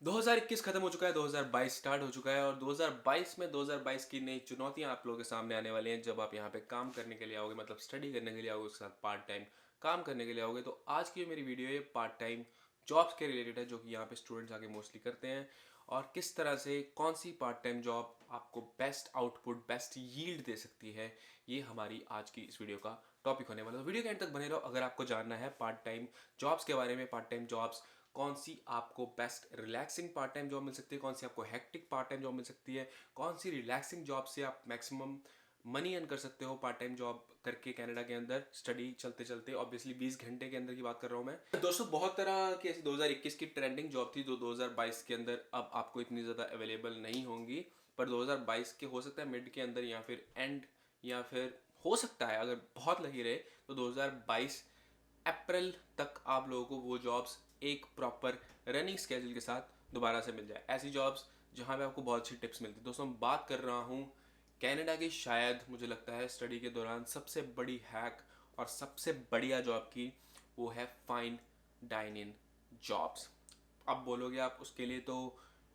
2021 खत्म हो चुका है, 2022 स्टार्ट हो चुका है और 2022 में 2022 की नई चुनौतियां आप लोगों के सामने आने वाली हैं। जब आप यहाँ पे काम करने के लिए आओगे, मतलब स्टडी करने के लिए आओगे, उसके साथ पार्ट टाइम काम करने के लिए आओगे, तो आज की जो मेरी वीडियो है पार्ट टाइम जॉब्स के रिलेटेड है, जो कि यहाँ पे स्टूडेंट्स आके मोस्टली करते हैं और किस तरह से कौन सी पार्ट टाइम जॉब आपको बेस्ट आउटपुट, बेस्ट यील्ड दे सकती है। ये हमारी आज की इस वीडियो का टॉपिक होने वाला है। तो वीडियो के एंड तक बने रहो अगर आपको जानना है पार्ट टाइम जॉब्स के बारे में। पार्ट टाइम जॉब्स कौन सी आपको best relaxing part time job मिल सकती है, कौन सी आपको हेक्टिक पार्ट टाइम जॉब मिल सकती है, कौन सी रिलैक्सिंग जॉब से आप मैक्सिमम मनी अर्न कर सकते हो पार्ट टाइम जॉब करके कनाडा के अंदर स्टडी चलते चलते। ऑब्वियसली 20 घंटे के अंदर की बात कर रहा हूँ मैं। दोस्तों बहुत तरह की ऐसी 2021 की ट्रेंडिंग जॉब थी जो 2022 के अंदर अब आपको इतनी ज़्यादा अवेलेबल नहीं होंगी, पर 2022 के हो सकता है मिड के अंदर या फिर एंड, या फिर हो सकता है अगर बहुत लगी रहे तो 2022 अप्रैल तक आप लोगों को वो जॉब्स एक प्रॉपर रनिंग स्केड्यूल के साथ दोबारा से मिल जाए। ऐसी जॉब्स जहाँ पे आपको बहुत अच्छी टिप्स मिलती है। दोस्तों मैं बात कर रहा हूँ कनाडा की, शायद मुझे लगता है स्टडी के दौरान सबसे बड़ी हैक और सबसे बढ़िया जॉब की, वो है फाइन डाइन इन जॉब्स। अब बोलोगे आप उसके लिए तो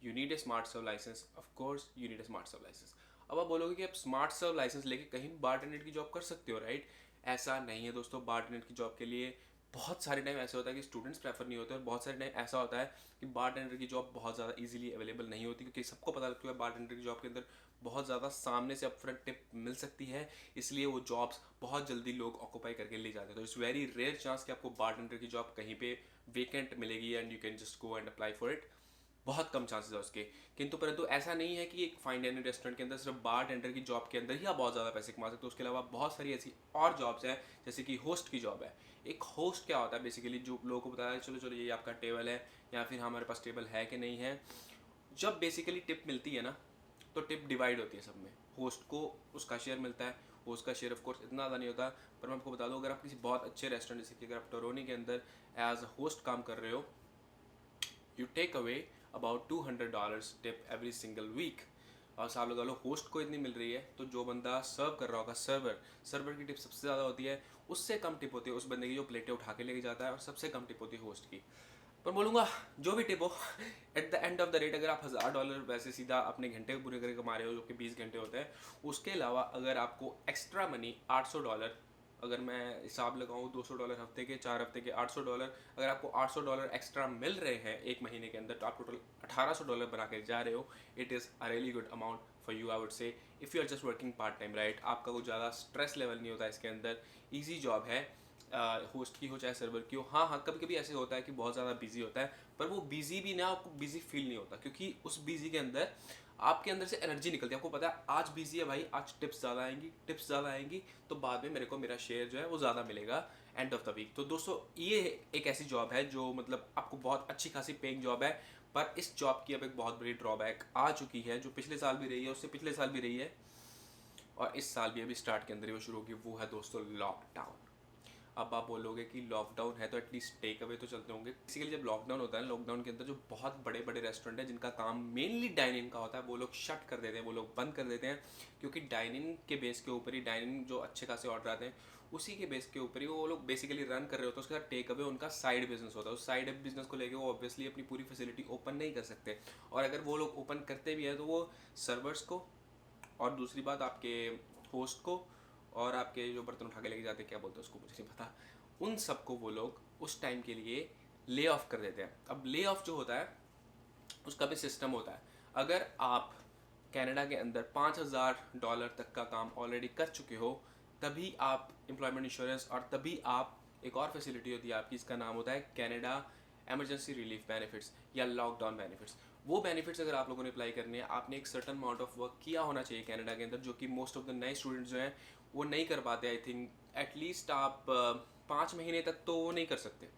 you need a smart serve licence, of course you need a smart serve licence. अब आप बोलोगे कि आप स्मार्ट सर्व लाइसेंस लेके कहीं भी बारटेंडर की जॉब कर सकते हो, राइट? ऐसा नहीं है दोस्तों। बारटेंडर की जॉब के लिए बहुत सारे टाइम ऐसे होता है कि स्टूडेंट्स प्रेफर नहीं होते और बहुत सारे टाइम ऐसा होता है कि बारटेंडर की जॉब बहुत ज़्यादा इजीली अवेलेबल नहीं होती, क्योंकि सबको पता लगता है बारटेंडर की जॉब के अंदर बहुत ज़्यादा सामने से अपफ्रंट टिप मिल सकती है, इसलिए वो जॉब्स बहुत जल्दी लोग ऑक्यूपाई करके ले जाते हैं। तो इट्स वेरी रेयर चांस कि आपको बारटेंडर की जॉब कहीं पे वेकेंट मिलेगी and you can just go and apply for it. बहुत कम चांसेस है उसके। किंतु परंतु ऐसा नहीं है कि एक फाइन डाइनिंग रेस्टोरेंट के अंदर सिर्फ बार टेंडर की जॉब के अंदर ही आप बहुत ज़्यादा पैसे कमा सकते हो। उसके अलावा बहुत सारी ऐसी और जॉब्स हैं, जैसे कि होस्ट की जॉब है। एक होस्ट क्या होता है बेसिकली, जो लोगों को बताया चलो चलो ये आपका टेबल है या फिर हमारे पास टेबल है कि नहीं है। जब बेसिकली टिप मिलती है ना, तो टिप डिवाइड होती है सब में। होस्ट को उसका शेयर मिलता है, होस्ट का शेयर ऑफ कोर्स इतना ज़्यादा नहीं होता। पर मैं आपको बता दूं, अगर आप किसी बहुत अच्छे रेस्टोरेंट, जैसे कि अगर आप टोरोनी के अंदर एज अ होस्ट काम कर रहे हो, you take away about $200 tip every single week. और साहब लगा लो होस्ट को इतनी मिल रही है, तो जो बंदा सर्व कर रहा होगा, सर्वर सर्वर की टिप सबसे ज़्यादा होती है। उससे कम टिप होती है उस बंदे की जो प्लेटें उठा के लेके जाता है, और सबसे कम टिप होती है होस्ट की। पर बोलूँगा जो भी टिप हो, at the end of the rate, अगर आप $1000 वैसे सीधा अपने घंटे पूरे करके कमा रहे हो, जो कि 20 घंटे होते हैं, उसके अलावा अगर आपको एक्स्ट्रा मनी $800, अगर मैं हिसाब लगाऊँ $200 हफ्ते के, 4 हफ्ते के $800, अगर आपको $800 एक्स्ट्रा मिल रहे हैं एक महीने के अंदर, तो आप टोटल $1800 बना के जा रहे हो। It is a really good amount for you, I would say, if you are just working part time, right? आपका कोई ज़्यादा स्ट्रेस लेवल नहीं होता इसके अंदर। ईजी जॉब है, होस्ट की हो चाहे सर्वर की हो। हाँ हाँ, कभी कभी ऐसे होता है कि बहुत ज़्यादा बिजी होता है, पर वो बिजी भी ना, आपको बिजी फील नहीं होता, क्योंकि उस बिजी के अंदर आपके अंदर से एनर्जी निकलती है। आपको पता है आज बिजी है भाई, आज टिप्स ज़्यादा आएंगी, टिप्स ज़्यादा आएंगी, तो बाद में मेरे को मेरा शेयर जो है वो ज़्यादा मिलेगा एंड ऑफ द वीक। तो दोस्तों ये एक ऐसी जॉब है जो मतलब आपको बहुत अच्छी खासी पेइंग जॉब है। पर इस जॉब की अब एक बहुत बड़ी ड्रॉबैक आ चुकी है, जो पिछले साल भी रही है, उससे पिछले साल भी रही है, और इस साल भी अभी स्टार्ट के अंदर ही वो शुरू होगी। वो है दोस्तों लॉकडाउन। अब आप बोलोगे कि लॉकडाउन है तो एटलीस्ट टेक अवे तो चलते होंगे। बेसिकली जब लॉकडाउन होता है, लॉकडाउन के अंदर जो बहुत बड़े बड़े रेस्टोरेंट हैं जिनका काम मेनली डाइनिंग का होता है, वो लोग शट कर देते हैं, वो लोग बंद कर देते हैं, क्योंकि डाइनिंग के बेस के ऊपर ही, डाइनिंग जो अच्छे खासे ऑर्डर आते हैं उसी के बेस के ऊपर ही वो लोग बेसिकली रन कर रहे होते हैं। उसके साथ टेक अवे उनका साइड बिजनेस होता है। उस साइड बिजनेस को लेकर वो ऑब्वियसली अपनी पूरी फैसिलिटी ओपन नहीं कर सकते, और अगर वो लोग ओपन करते भी हैं तो वो सर्वर्स को, और दूसरी बात आपके होस्ट को, और आपके जो बर्तन उठा के लेके जाते हैं, क्या बोलते हैं उसको मुझे नहीं पता, उन सबको वो लोग उस टाइम के लिए ले ऑफ कर देते हैं। अब ले ऑफ जो होता है उसका भी सिस्टम होता है। अगर आप कनाडा के अंदर $5000 तक का काम ऑलरेडी कर चुके हो, तभी आप एम्प्लॉयमेंट इंश्योरेंस, और तभी आप एक और फैसिलिटी होती है आपकी, इसका नाम होता है कनाडा एमरजेंसी रिलीफ बेनिफिट्स या लॉकडाउन बेनिफिट्स। वो बेनिफिट्स अगर आप लोगों ने अप्लाई करने हैं, आपने एक सर्टन अमाउंट ऑफ वर्क किया होना चाहिए कनाडा के अंदर, जो कि मोस्ट ऑफ द नए स्टूडेंट्स जो हैं वो नहीं कर पाते। आई थिंक एटलीस्ट आप 5 महीने तक तो वो नहीं कर सकते।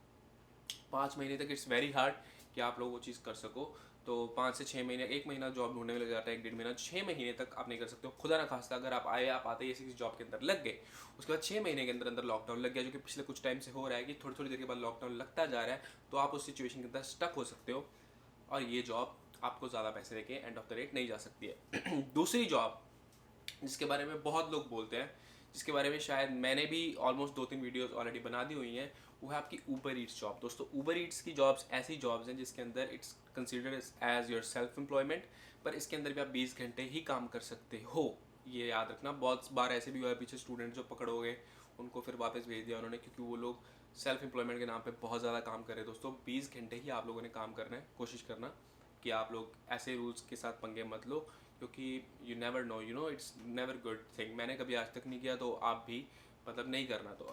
5 महीने तक इट्स वेरी हार्ड कि आप लोग वो चीज़ कर सको। तो 5 से 6 महीने, 1 महीना जॉब ढूंढने में लग जाता है, 1 डेढ़ महीना, 6 महीने तक आप नहीं कर सकते हो। खुदा ना खास्ता अगर आप आते ही ऐसी किसी जॉब के अंदर लग गए, उसके बाद 6 महीने के अंदर अंदर लॉकडाउन लग गया, जो कि पिछले कुछ टाइम से हो रहा है कि थोड़ी थोड़ी देर के बाद लॉकडाउन लगता जा रहा है, तो आप उस सिचुएशन के अंदर स्टक हो सकते हो, और ये जॉब आपको ज़्यादा पैसे देके एंड ऑफ द रेट नहीं जा सकती है। दूसरी जॉब जिसके बारे में बहुत लोग बोलते हैं, जिसके बारे में शायद मैंने भी ऑलमोस्ट 2-3 वीडियोस ऑलरेडी बना दी हुई हैं, वो है आपकी ऊबर ईट्स जॉब। दोस्तों ऊबर ईट्स की जॉब्स ऐसी जॉब्स हैं जिसके अंदर it's considered as your self employment, पर इसके अंदर भी आप 20 घंटे ही काम कर सकते हो, ये याद रखना। बहुत बार ऐसे भी हुआ है पीछे स्टूडेंट जो पकड़ोगे उनको फिर वापस भेज दिया उन्होंने, क्योंकि वो लोग सेल्फ एम्प्लॉयमेंट के नाम पे बहुत ज़्यादा काम कर रहे हैं। दोस्तों 20 घंटे ही आप लोगों ने काम करना है, कोशिश करना कि आप लोग ऐसे रूल्स के साथ पंगे मत लो, क्योंकि you never know, you know it's never good thing. मैंने कभी आज तक नहीं किया, तो आप भी मतलब नहीं करना। तो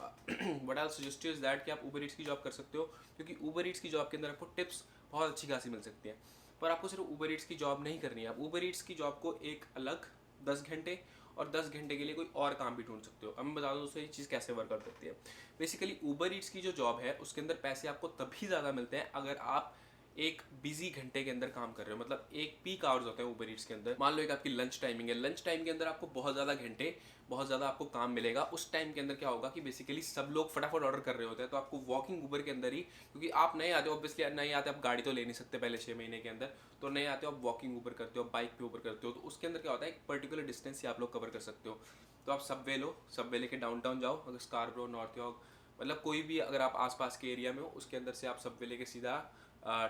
but I suggest is that कि आप ऊबर ईट्स की जॉब कर सकते हो, क्योंकि ऊबर ईट्स की जॉब के अंदर आपको टिप्स बहुत अच्छी खासी मिल सकती है। पर आपको सिर्फ ऊबर ईट्स की जॉब नहीं करनी है, आप ऊबर ईट्स की जॉब को एक अलग 10 घंटे और 10 घंटे के लिए कोई और काम भी ढूंढ सकते हो। अब मैं बता दूँ दोस्तों ये चीज़ कैसे वर्क आउट करती है। बेसिकली ऊबर ईट्स की जो जॉब है उसके अंदर पैसे आपको तभी ज़्यादा मिलते हैं अगर आप एक बिजी घंटे के अंदर काम कर रहे हो। मतलब एक पीक आवर्स होते हैं ऊबर ईट्स के अंदर। मान लो एक आपकी लंच टाइमिंग है, लंच टाइम के अंदर आपको बहुत ज़्यादा घंटे, बहुत ज़्यादा आपको काम मिलेगा। उस टाइम के अंदर क्या होगा कि बेसिकली सब लोग फटाफट ऑर्डर कर रहे होते हैं, तो आपको वॉकिंग ऊबर के अंदर ही, क्योंकि आप नए आते हो, ऑब्वियसली नहीं आते, आप गाड़ी तो ले नहीं सकते पहले 6 महीने के अंदर, तो नए आते हो आप वॉकिंग ऊबर करते हो, बाइक पे ऊबर करते हो, तो उसके अंदर क्या होता है एक पर्टिकुलर डिस्टेंस ही आप लोग कवर कर सकते हो। तो आप सबवे लो, सबवे लेके डाउनटाउन जाओ, अगर स्कारब्रो, नॉर्थ यॉर्क, मतलब कोई भी अगर आप आसपास के एरिया में हो उसके अंदर से आप सबवे लेके सीधा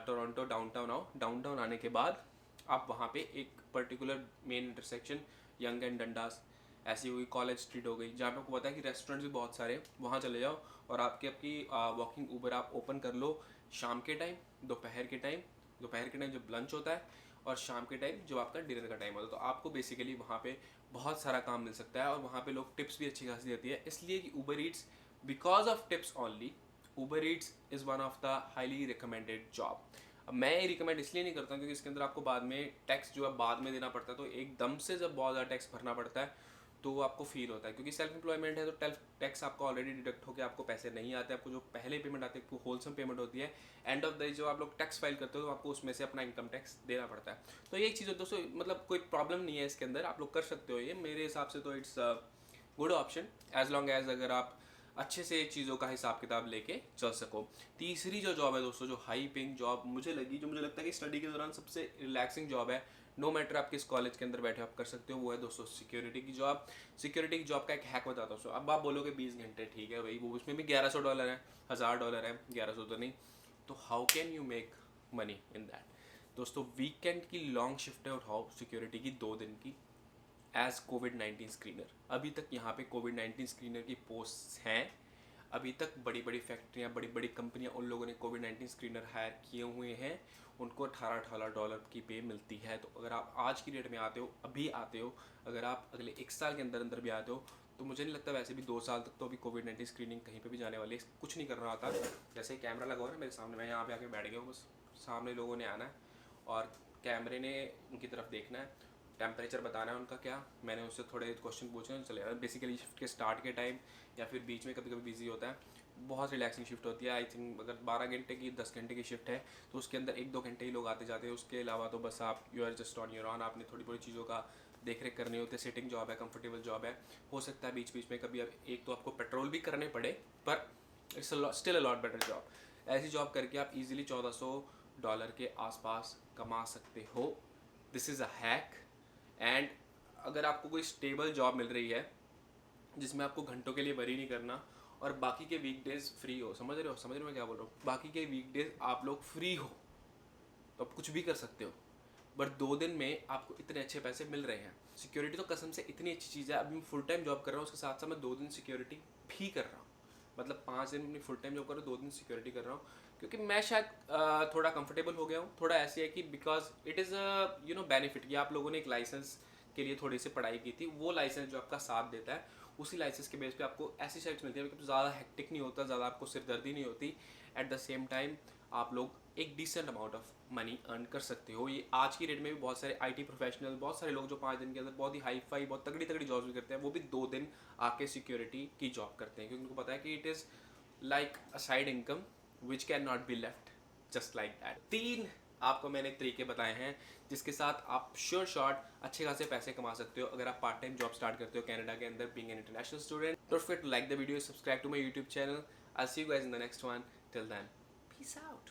टोरंटो डाउनटाउन आओ। डाउनटाउन आने के बाद आप वहाँ पे एक particular main intersection, young and Dundas, ऐसी हुई कॉलेज स्ट्रीट हो गई, जहाँ पे आपको पता है कि रेस्टोरेंट्स भी बहुत सारे हैं, वहाँ चले जाओ और आपकी वॉकिंग ऊबर आप ओपन कर लो शाम के टाइम, दोपहर के टाइम जब लंच होता है, और शाम के टाइम जब आपका डिनर का टाइम होता है। तो आपको बेसिकली वहाँ पे बहुत सारा काम मिल सकता है, और वहाँ पे लोग टिप्स भी अच्छी खासी देती है, इसलिए कि Uber Eats because of tips only, Uber Eats is one of the highly recommended job. अब मैं ये रिकमेंड इसलिए नहीं करता हूँ क्योंकि इसके अंदर आपको बाद में टैक्स जो है बाद में देना पड़ता है, तो एकदम से जब बहुत ज़्यादा टैक्स भरना पड़ता है तो वो आपको फील होता है, क्योंकि सेल्फ एम्प्लॉयमेंट है तो टैक्स आपको ऑलरेडी डिडक्ट होकर आपको पैसे नहीं आते। आपको जो पहले पेमेंट आती है वो होलसम पेमेंट होती है, एंड ऑफ द जो आप लोग टैक्स फाइल करते हो तो आपको उसमें से अपना इनकम टैक्स देना पड़ता है। तो ये एक चीज़ है दोस्तों, मतलब कोई प्रॉब्लम नहीं है इसके अंदर, आप लोग कर सकते हो ये, मेरे हिसाब से तो it's good option, as long as अगर आप अच्छे से चीज़ों का हिसाब किताब लेके चल सको। तीसरी जो जॉब है दोस्तों, जो हाई पेइंग जॉब मुझे लगी, जो मुझे लगता है कि स्टडी के दौरान सबसे रिलैक्सिंग जॉब है, नो मैटर आप किस कॉलेज के अंदर बैठे आप कर सकते हो, वो है दोस्तों सिक्योरिटी की जॉब। सिक्योरिटी की जॉब का एक हैक बताता हूँ। अब आप बोलोगे 20 घंटे ठीक है भाई, वो उसमें भी $1100 है, $1000 है, 1100 तो नहीं, तो how can you make money in that. दोस्तों वीकेंड की लॉन्ग शिफ्ट है उठाओ सिक्योरिटी की 2 दिन की, एज कोविड-19 स्क्रीनर। अभी तक यहाँ पे कोविड-19 स्क्रीनर की पोस्ट हैं, अभी तक बड़ी बड़ी फैक्ट्रियाँ, बड़ी बड़ी कंपनियाँ, उन लोगों ने कोविड-19 स्क्रीनर हायर किए हुए हैं, उनको $18 की पे मिलती है। तो अगर आप आज की डेट में आते हो, अभी आते हो, अगर आप अगले 1 साल के अंदर अंदर भी आते हो, तो मुझे नहीं लगता, वैसे भी 2 साल तक तो अभी कोविड-19 स्क्रीनिंग कहीं पे भी जाने वाली है, कुछ नहीं करना होता। जैसे कैमरा लगा हुआ है मेरे सामने, मैं यहाँ पे आके बैठ गया हूँ, बस सामने लोगों ने आना है और कैमरे ने उनकी तरफ देखना है, टेम्परेचर बताना है उनका क्या, मैंने उससे थोड़े क्वेश्चन पूछे, चले जाना। बेसिकली शिफ्ट के स्टार्ट के टाइम या फिर बीच में कभी कभी बिजी होता है, बहुत रिलैक्सिंग शिफ्ट होती है। आई थिंक अगर 12 घंटे की 10 घंटे की शिफ्ट है तो उसके अंदर 1-2 घंटे ही लोग आते जाते हैं, उसके अलावा तो बस आप you are just on your own, आपने थोड़ी थोड़ी चीज़ों का देख रेख करनी होती है। सिटिंग जॉब है, कंफर्टेबल जॉब है, हो सकता है बीच बीच में कभी अब एक तो आपको पेट्रोल भी करने पड़े, पर it's still a lot better job. ऐसी जॉब करके आप इजीली $1400 के आसपास कमा सकते हो। This is a hack. And अगर आपको कोई स्टेबल जॉब मिल रही है जिसमें आपको घंटों के लिए वरी नहीं करना, और बाकी के वीकडेज फ्री हो, समझ रहे हो मैं क्या बोल रहा हूँ, बाकी के वीकडेज आप लोग फ्री हो तो आप कुछ भी कर सकते हो, बट 2 दिन में आपको इतने अच्छे पैसे मिल रहे हैं। सिक्योरिटी तो कसम से इतनी अच्छी चीज़ है, अभी मैं फुल टाइम जॉब कर रहा हूँ, उसके साथ साथ मैं 2 दिन सिक्योरिटी भी कर रहा हूँ। मतलब 5 दिन अपनी फुल टाइम जॉब कर रहा हूँ, 2 दिन सिक्योरिटी कर रहा हूँ, क्योंकि मैं शायद थोड़ा कंफर्टेबल हो गया हूँ। थोड़ा ऐसे है कि because it is you know benefit, कि आप लोगों ने एक लाइसेंस के लिए थोड़ी सी पढ़ाई की थी, वो लाइसेंस जो आपका साथ देता है, उसी लाइसेंस के बेस पे आपको ऐसी साइट्स मिलती है कि ज़्यादा हेक्टिक नहीं होता, ज़्यादा आपको सिरदर्दी नहीं होती, एट द सेम टाइम आप लोग एक decent amount of money earn कर सकते हो। ये आज की डेट में भी बहुत सारे आईटी प्रोफेशनल, बहुत सारे लोग जो 5 दिन के अंदर बहुत ही हाई फाई, बहुत तगड़ी तगड़ी जॉब्स भी करते हैं, वो भी 2 दिन आके सिक्योरिटी की जॉब करते हैं, क्योंकि उनको पता है कि it is like a side income which can not be left just like that. 3 आपको मैंने तरीके बताए हैं जिसके साथ आप श्योर शॉट अच्छे खासे पैसे कमा सकते हो अगर आप पार्ट टाइम जॉब स्टार्ट करते हो कनाडा के अंदर, being an international student. Don't forget to like the video, subscribe to my YouTube channel. I see you guys in the next one. Till then, peace out.